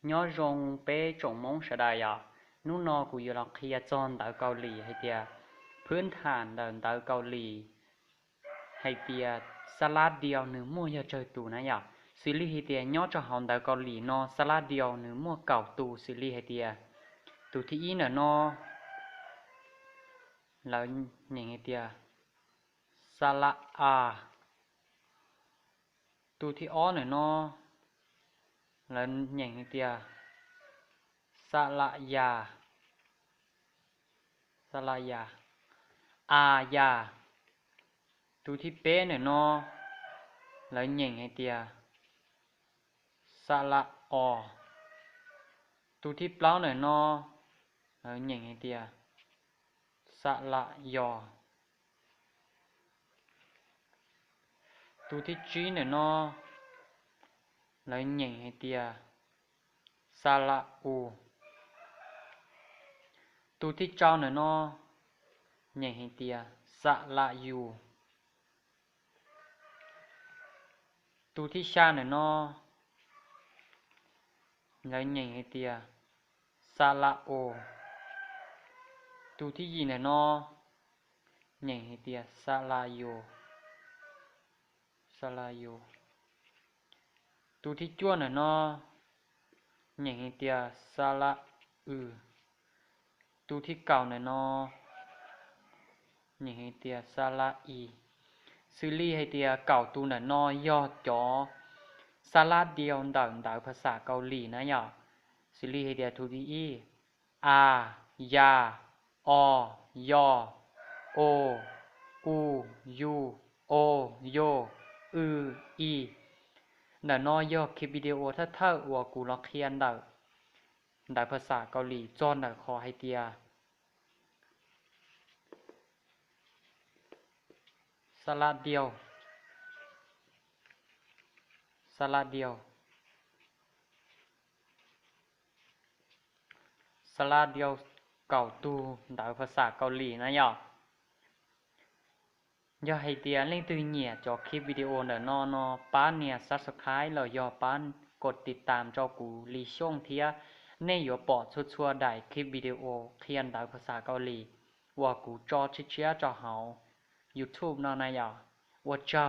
nhớ rong bé trồng mông sẽ đại àนู้นอกูอยู่หลักเคียจอนดาวเกาหลีให้เตียพื้นฐานดาวเกาหลีให้เตียสลัดเดียวหนึ่งมั่วอย่าเจอตูนะอย่าซีรีส์ให้เตียย่อจะหอมดาวเกาหลีนอสลัดเดียวหนึ่งมั่วเก่าตูซีรีส์ให้เตียตูที่อีเนี่ยนอแล้วอย่างให้เตียสละอาตูที่อ้อเนี่ยนอแล้วอย่างให้เตียสละยาสลายาอายาตูที่เป๊ะเนี่ยนอแล้วเหย่งให้เตียสละอตูที่เปล่าเนี่ยนอแล้วเหย่งให้เตียสละยอตูที่จีเนี่ยนอแล้วเหย่งให้เตียสละอูตูที่เจ้าเนี่ยนอเหย่งให้เตียสละยูตูที่ชาเนี่ยนอแล้วเหย่งให้เตียสละโอตูที่ยีเนี่ยนอเหย่งให้เตียสละโยสละโยตูที่จ้วนเนี่ยนอเหย่งให้เตียสละอือตูที่เก่าเนี่ยนอเหย่งให้เตียสละอีซีรีส์ให้เตียเก่าตูเนี่ยนอย่อจอสลัดเดียวดาวภาษาเกาหลีนะอย่าซีรีส์ให้เตียทูดีอีอายาออยอโออูยูโอโยอืออีน่ะนอย่อคลิปวิดีโอถ้าอัวกูล็อกเคียนดาวภาษาเกาหลีจอนน่ะขอให้เตียสลัดเดียวสลัดเดียวสลัดเดียวเก่าตูดาวภาษาเกาหลีนะอย่าให้เตียเล่นตื่นเหนียจอคลิปวิดีโอเนอนอป้านเนี่ย Subscribe แล้วย่อป้านกดติดตามจอกูลีช่วงเทียในอยู่ปอดชัวๆได้คลิปวิดีโอเขียนดาวภาษาเกาหลีว่ากูจอเชียจอเฮา YouTube นอนายาว่าเจ้า